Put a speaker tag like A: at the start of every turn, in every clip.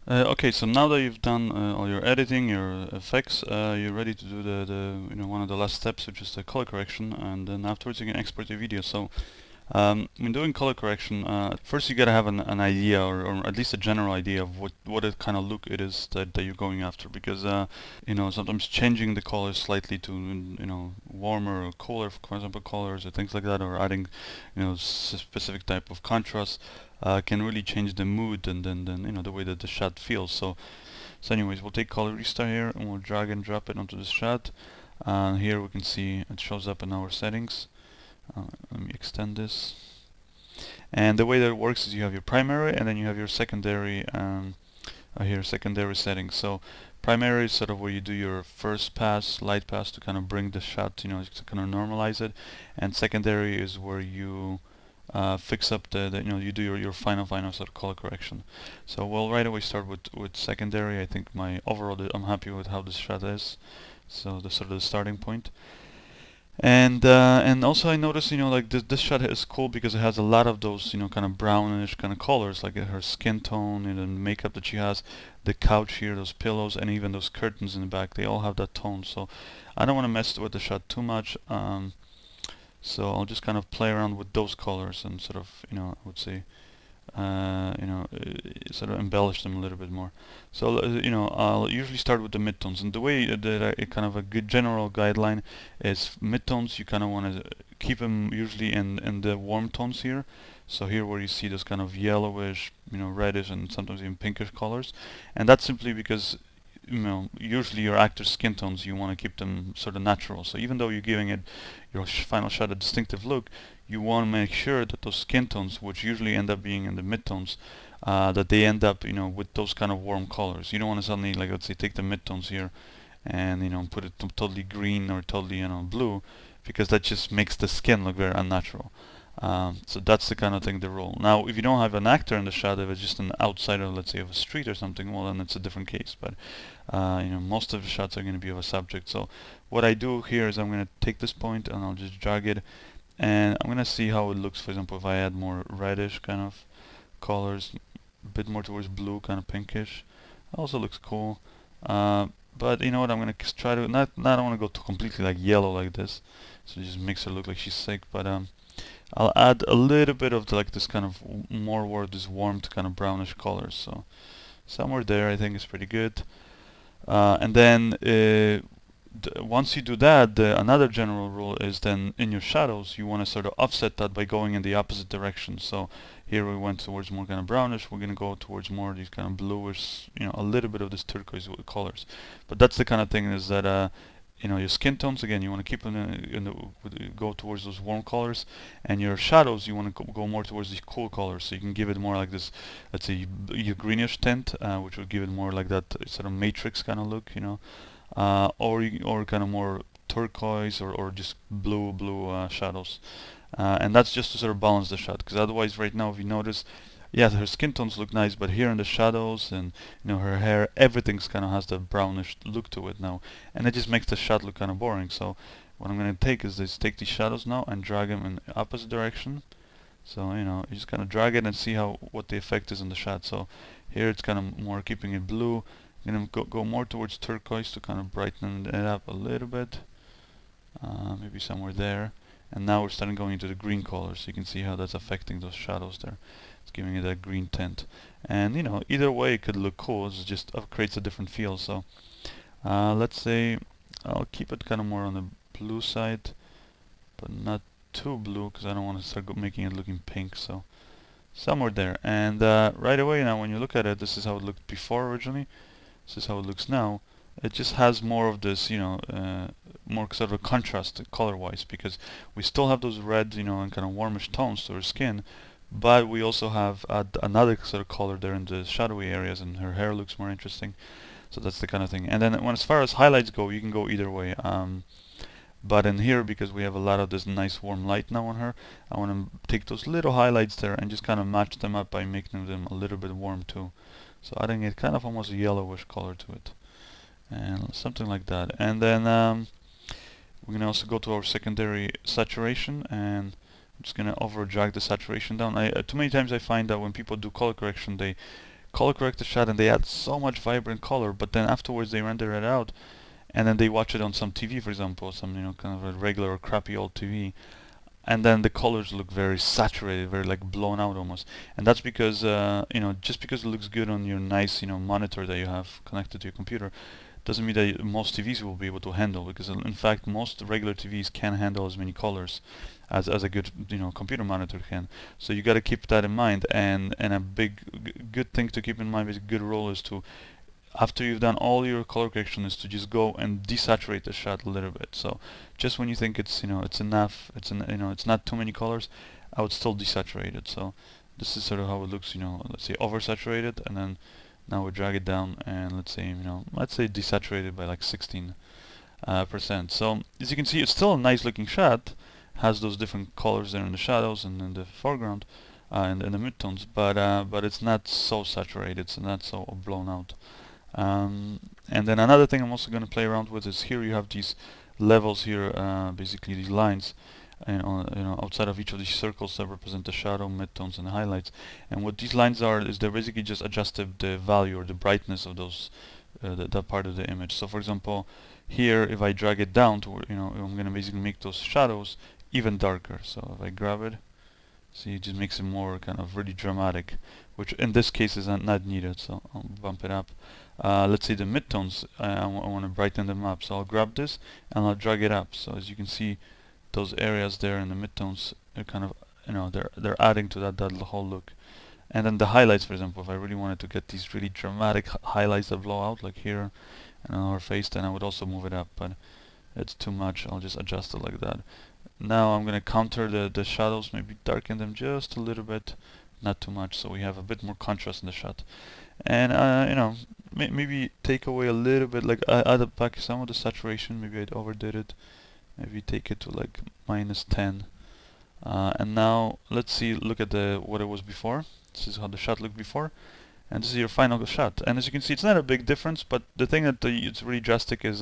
A: Okay, so now that you've done all your editing, your effects, you're ready to do the one of the last steps, which is the color correction, and then afterwards you can export your video. So when doing color correction, first you gotta have an idea, or at least a general idea of what it kind of look it is that you're going after, because sometimes changing the colors slightly to warmer or cooler, for example, colors or things like that, or adding specific type of contrast can really change the mood and then the way that the shot feels. So anyways, we'll take color restart here and we'll drag and drop it onto the shot. And here we can see it shows up in our settings. Let me extend this. And the way that it works is you have your primary and then you have your secondary here, secondary settings. So primary is sort of where you do your first pass, light pass, to kind of bring the shot, to kind of normalize it. And secondary is where you fix up you do your final sort of color correction. So we'll right away start with secondary. I think I'm happy with how this shot is. So the sort of the starting point. And also I noticed, like this shot is cool because it has a lot of those, kind of brownish kind of colors, like her skin tone and the makeup that she has, the couch here, those pillows, and even those curtains in the back. They all have that tone. So I don't want to mess with the shot too much. So I'll just kind of play around with those colors and sort of, I would say, sort of embellish them a little bit more. So I'll usually start with the midtones, and the way that kind of a good general guideline is midtones. You kind of want to keep them usually in the warm tones here. So here where you see those kind of yellowish, reddish, and sometimes even pinkish colors, and that's simply because usually your actor's skin tones, you want to keep them sort of natural. So even though you're giving it your final shot a distinctive look, you want to make sure that those skin tones, which usually end up being in the midtones, that they end up, with those kind of warm colors. You don't want to suddenly, like, let's say, take the midtones here and, put it totally green or totally, blue, because that just makes the skin look very unnatural. So that's the kind of thing, the rule. Now, if you don't have an actor in the shot, if it's just an outsider, let's say, of a street or something, well, then it's a different case. But most of the shots are going to be of a subject. So what I do here is I'm going to take this point and I'll just drag it, and I'm going to see how it looks. For example, if I add more reddish kind of colors, a bit more towards blue, kind of pinkish, it also looks cool. But you know what? I'm going to try to not. I don't want to go to completely like yellow like this, so it just makes her look like she's sick. But I'll add a little bit of like this kind of this warmth kind of brownish colors. So somewhere there I think is pretty good. And then once you do that, another general rule is then in your shadows you want to sort of offset that by going in the opposite direction. So here we went towards more kind of brownish. We're going to go towards more these kind of bluish, a little bit of this turquoise colors. But that's the kind of thing is that your skin tones, again, you want to keep them go towards those warm colors, and your shadows you want to go more towards these cool colors, so you can give it more like this, let's say, your greenish tint, which will give it more like that sort of matrix kind of look, or kind of more turquoise or just blue shadows, and that's just to sort of balance the shot, because otherwise right now if you notice, yeah, her skin tones look nice, but here in the shadows and her hair, everything's kind of has the brownish look to it now, and it just makes the shot look kind of boring. So what I'm going to take is take these shadows now and drag them in the opposite direction. So you just kind of drag it and see what the effect is in the shot. So here it's kind of more keeping it blue. I'm going to go more towards turquoise to kind of brighten it up a little bit, maybe somewhere there. And now we're starting going into the green colors, so you can see how that's affecting those shadows there. It's giving it a green tint, and either way it could look cool. It just creates a different feel. So let's say I'll keep it kind of more on the blue side, but not too blue because I don't want to start making it looking pink. So somewhere there, and right away now when you look at it, this is how it looked before originally. This is how it looks now. It just has more of this, more sort of a contrast color-wise, because we still have those red, and kind of warmish tones to her skin, but we also have another sort of color there in the shadowy areas, and her hair looks more interesting. So that's the kind of thing. And then as far as highlights go, you can go either way. But in here, because we have a lot of this nice warm light now on her, I want to take those little highlights there and just kind of match them up by making them a little bit warm too. So adding it kind of almost a yellowish color to it, and something like that. And then we're gonna also go to our secondary saturation, and I'm just gonna over drag the saturation down. Too many times I find that when people do color correction, they color correct the shot and they add so much vibrant color, but then afterwards they render it out and then they watch it on some TV, for example, some kind of a regular or crappy old TV, and then the colors look very saturated, very like blown out almost. And that's because just because it looks good on your nice monitor that you have connected to your computer doesn't mean that most TVs will be able to handle, because in fact most regular TVs can handle as many colors as a good computer monitor can. So you got to keep that in mind, and a good thing to keep in mind, is a good rule is to, after you've done all your color correction, is to just go and desaturate the shot a little bit. So just when you think it's it's enough, it's not too many colors, I would still desaturate it. So this is sort of how it looks, let's say oversaturated, and then now we drag it down and let's say desaturated by like 16%. So as you can see, it's still a nice looking shot, has those different colors there in the shadows and in the foreground and in the midtones, but it's not so saturated, it's not so blown out. And then another thing I'm also going to play around with is, here you have these levels here, basically these lines, and outside of each of these circles that represent the shadow, midtones, and the highlights. And what these lines are is they're basically just adjusted the value or the brightness of those that part of the image. So for example, here if I drag it down to where, I'm going to basically make those shadows even darker. So if I grab it, see, it just makes it more kind of really dramatic, which in this case is not needed. So I'll bump it up. Let's say the midtones, I want to brighten them up, so I'll grab this and I'll drag it up. So as you can see, those areas there in the midtones are kind of, they're adding to that whole look. And then the highlights, for example, if I really wanted to get these really dramatic highlights that blow out, like here and on our face, then I would also move it up, but it's too much. I'll just adjust it like that. Now I'm going to counter the shadows, maybe darken them just a little bit, not too much, so we have a bit more contrast in the shot. And maybe take away a little bit, like add back some of the saturation. Maybe I overdid it. Maybe take it to like -10. And now let's see, look at what it was before. This is how the shot looked before, and this is your final shot. And as you can see, it's not a big difference, but the thing that it's really drastic is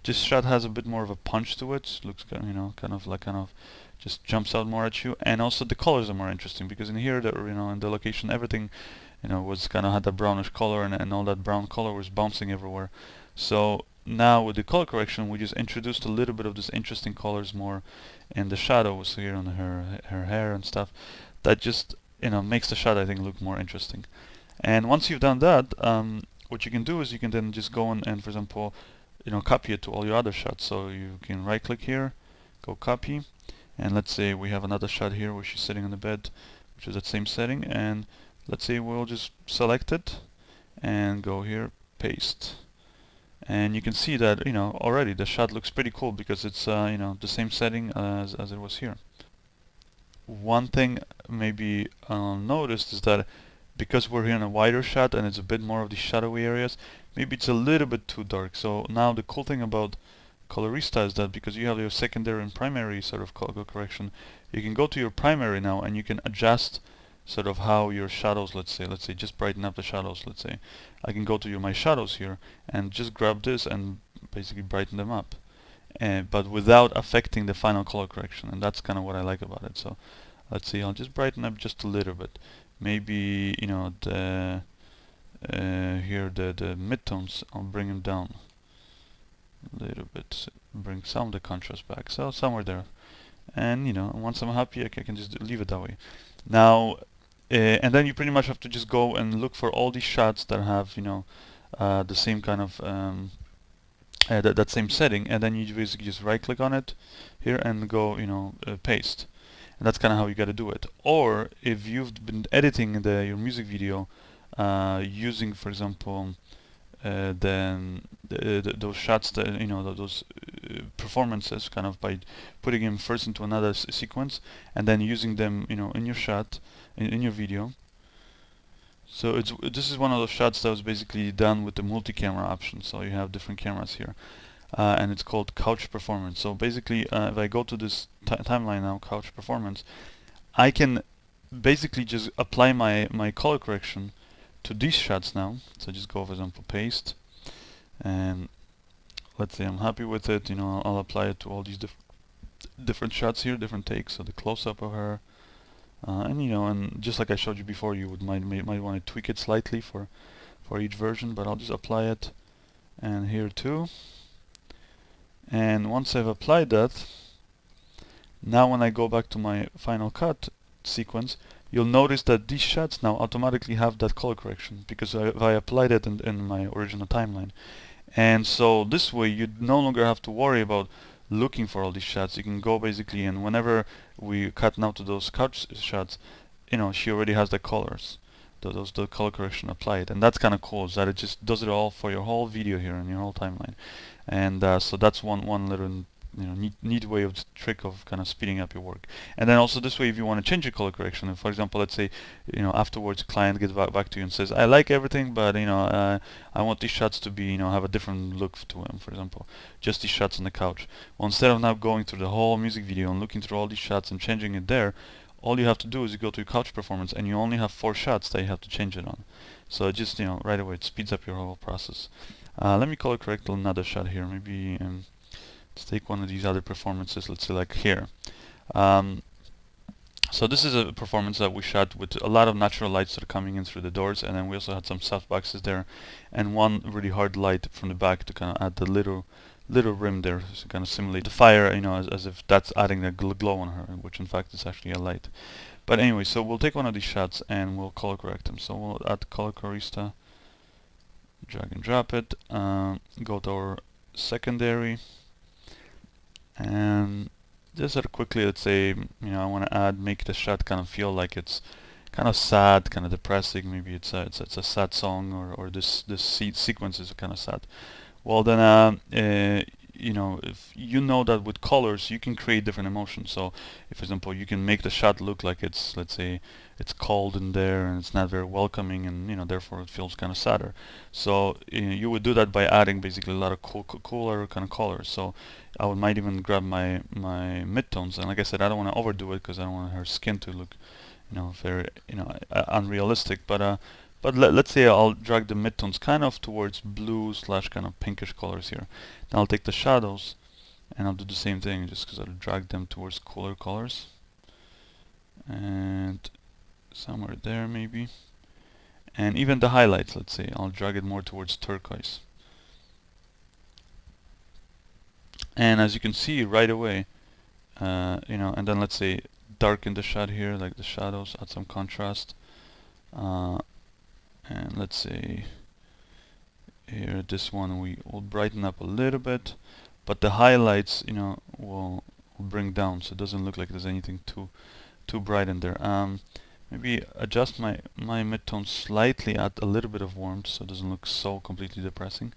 A: this shot has a bit more of a punch to it. Looks kind of just jumps out more at you, and also the colors are more interesting, because in here, in the location, everything was kind of had that brownish color, and all that brown color was bouncing everywhere. So now with the color correction, we just introduced a little bit of this interesting colors more in the shadows here on her hair and stuff. That just makes the shot, I think, look more interesting. And once you've done that, what you can do is you can then just go and for example, copy it to all your other shots. So you can right click here, go copy, and let's say we have another shot here where she's sitting on the bed, which is that same setting, and let's say we'll just select it and go here, paste. And you can see that already the shot looks pretty cool, because it's the same setting as it was here. One thing maybe noticed is that because we're here in a wider shot and it's a bit more of the shadowy areas, maybe it's a little bit too dark. So now the cool thing about Colorista is that because you have your secondary and primary sort of color correction, you can go to your primary now and you can adjust sort of how your shadows, let's say just brighten up the shadows. Let's say I can go to my shadows here and just grab this and basically brighten them up, but without affecting the final color correction. And that's kind of what I like about it. So let's see, I'll just brighten up just a little bit. Maybe the here the midtones, I'll bring them down a little bit, bring some of the contrast back, so somewhere there. And once I'm happy, I can just leave it that way. Now and then you pretty much have to just go and look for all these shots that have the same kind of that same setting, and then you basically just right click on it here and go paste. And that's kind of how you got to do it. Or if you've been editing your music video using, for example, those shots that those performances, kind of by putting them first into another sequence and then using them in your shot, in your video. So this is one of those shots that was basically done with the multi-camera option. So you have different cameras here, and it's called couch performance. So basically, if I go to this timeline now, couch performance, I can basically just apply my color correction to these shots now. So just go, for example, paste, and let's say I'm happy with it. I'll apply it to all these different shots here, different takes. So the close-up of her, And you know, and just like I showed you before, you might want to tweak it slightly for each version, but I'll just apply it, and here too. And once I've applied that, now when I go back to my Final Cut sequence, you'll notice that these shots now automatically have that color correction because I applied it in my original timeline. And so this way you no longer have to worry about looking for all these shots. You can go basically, and whenever we cut now to those couch shots, you know, she already has the colors, the color correction applied, and that's kind of cool. Is that it just does it all for your whole video here and your whole timeline, and so that's one little neat way of trick of kind of speeding up your work. And then also this way, if you want to change your color correction, for example, let's say afterwards client gets back to you and says, I like everything, but I want these shots to be have a different look to them, for example, just these shots on the couch. Well, instead of now going through the whole music video and looking through all these shots and changing it there, all you have to do is you go to your couch performance and you only have 4 shots that you have to change it on. So it just right away it speeds up your whole process. Let me color correct another shot here. Maybe let's take one of these other performances. Let's say like here. So this is a performance that we shot with a lot of natural lights that are coming in through the doors, and then we also had some softboxes there, and one really hard light from the back to kind of add the little rim there, to kind of simulate the fire, as if that's adding a glow on her, which in fact is actually a light. But anyway, so we'll take one of these shots and we'll color correct them. So we'll add color corista, drag and drop it, go to our secondary, and just sort of quickly, let's say, I want to make the shot kind of feel like it's kind of sad, kind of depressing. Maybe it's a sad song, or this sequence is kind of sad. Well, then, if you know that with colors you can create different emotions. So, if, for example, you can make the shot look like it's, let's say, it's cold in there and it's not very welcoming, and therefore it feels kind of sadder. So you would do that by adding basically a lot of cooler kind of colors. So I might even grab my midtones, and like I said, I don't want to overdo it because I don't want her skin to look, very unrealistic. But let's say I'll drag the midtones kind of towards blue / kind of pinkish colors here. Then I'll take the shadows and I'll do the same thing, just because I'll drag them towards cooler colors. And somewhere there maybe. And even the highlights, let's say, I'll drag it more towards turquoise. And as you can see right away, and then let's say darken the shot here, like the shadows, add some contrast. And let's say here, this one we will brighten up a little bit, but the highlights, will bring down, so it doesn't look like there's anything too bright in there. Maybe adjust my midtone slightly, add a little bit of warmth, so it doesn't look so completely depressing.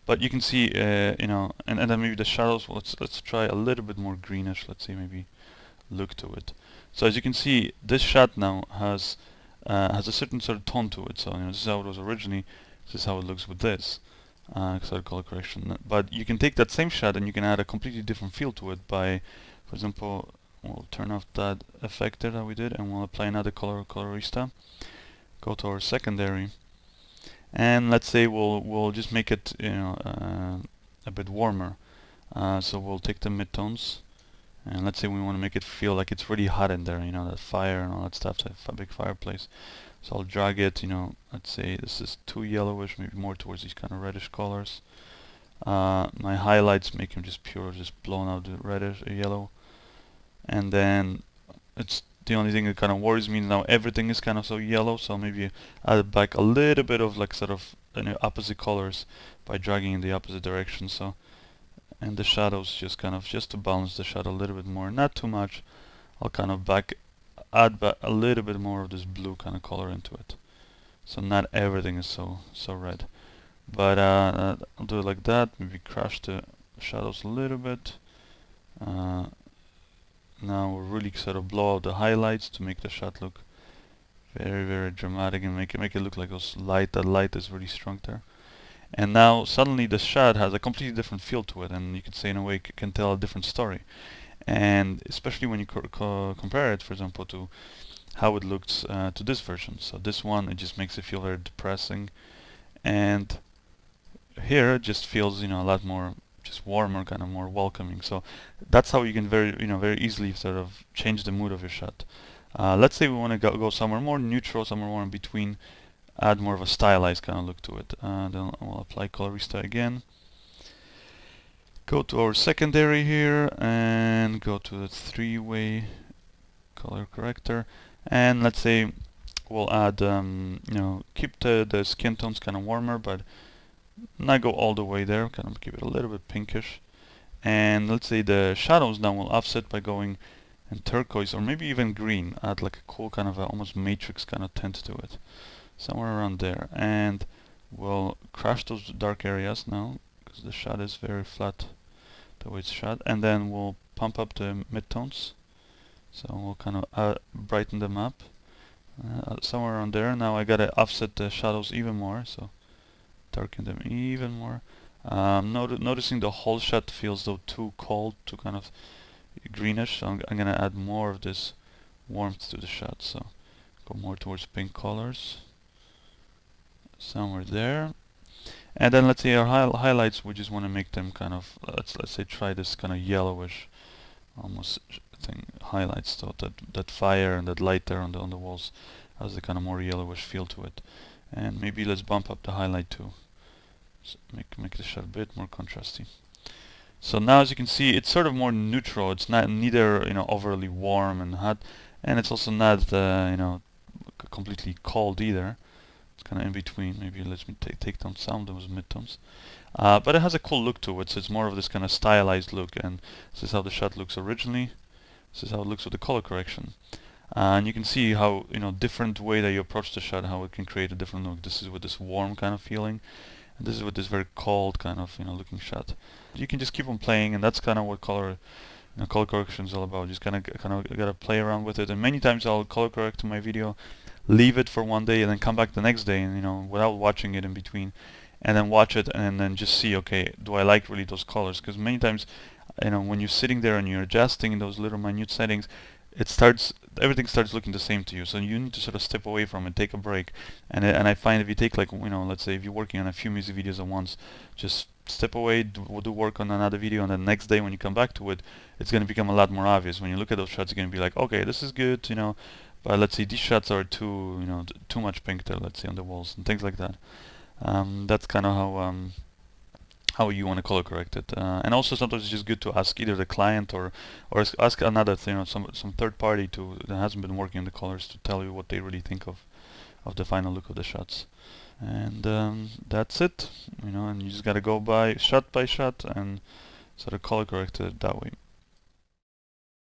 A: But you can see, and then maybe the shadows. Let's try a little bit more greenish. Let's say maybe look to it. So as you can see, this shot now has a certain sort of tone to it. So this is how it was originally. This is how it looks with this color correction. But you can take that same shot and you can add a completely different feel to it by, for example, we'll turn off that effect there that we did, and we'll apply another colorista. Go to our secondary, and let's say we'll just make it a bit warmer. So we'll take the midtones, and let's say we want to make it feel like it's really hot in there, that fire and all that stuff, that big fireplace. So I'll drag it, let's say this is too yellowish, maybe more towards these kind of reddish colors. My highlights make them just pure, just blown out the reddish yellow. And then it's the only thing that kind of worries me now, everything is kind of so yellow, so maybe add back a little bit of like sort of opposite colors by dragging in the opposite direction. So, and the shadows just to balance the shadow a little bit more, not too much. I'll kind of add back a little bit more of this blue kind of color into it, so not everything is so red. But I'll do it like that. Maybe crush the shadows a little bit. Now we'll really sort of blow out the highlights to make the shot look very, very dramatic, and make it look like that light is really strong there. And now suddenly the shot has a completely different feel to it, and you could say in a way can tell a different story. And especially when you compare it, for example, to how it looks to this version. So this one, it just makes it feel very depressing, and here it just feels a lot more just warmer, kind of more welcoming. So that's how you can very easily sort of change the mood of your shot. Let's say we want to go somewhere more neutral, somewhere more in between, add more of a stylized kind of look to it. Then we'll apply Colorista again. Go to our secondary here and go to the three-way color corrector, and let's say we'll add, keep the skin tones kind of warmer, but not go all the way there. Kind of keep it a little bit pinkish. And let's say the shadows now will offset by going in turquoise or maybe even green. Add like a cool kind of almost matrix kind of tint to it, somewhere around there. And we'll crash those dark areas now because the shot is very flat the way it's shot. And then we'll pump up the midtones. So we'll kind of brighten them up somewhere around there. Now I gotta offset the shadows even more, so darken them even more. Noticing the whole shot feels though too cold, too kind of greenish, so I'm gonna add more of this warmth to the shot. So go more towards pink colors, somewhere there. And then let's say our highlights, we just want to make them kind of, let's say try this kind of yellowish almost thing highlights, so that fire and that light there on the walls has the kind of more yellowish feel to it. And maybe let's bump up the highlight too, so make the shot a bit more contrasty. So now as you can see, it's sort of more neutral. It's not neither overly warm and hot, and it's also not completely cold either. It's kind of in between. Maybe let me take down some of those midtones. But it has a cool look to it, so it's more of this kind of stylized look, and this is how the shot looks originally. This is how it looks with the color correction. And you can see how, different way that you approach the shot, how it can create a different look. This is with this warm kind of feeling, and this is with this very cold kind of, looking shot. You can just keep on playing, and that's kind of what color correction is all about. Just kind of gotta play around with it. And many times I'll color correct my video, leave it for one day, and then come back the next day, and without watching it in between, and then watch it, and then just see, okay, do I like really those colors? Because many times, when you're sitting there and you're adjusting those little minute settings, everything starts looking the same to you. So you need to sort of step away from it, take a break. And I find if you take let's say if you're working on a few music videos at once, just step away, do work on another video, and then the next day when you come back to it, it's going to become a lot more obvious. When you look at those shots, you're going to be like, okay, this is good, but let's see, these shots are too much pink there, let's say, on the walls and things like that. That's kind of how you want to color correct it. And also sometimes it's just good to ask either the client or ask another some third party that hasn't been working on the colors to tell you what they really think of the final look of the shots. And that's it, and you just gotta go by shot and sort of color correct it that way.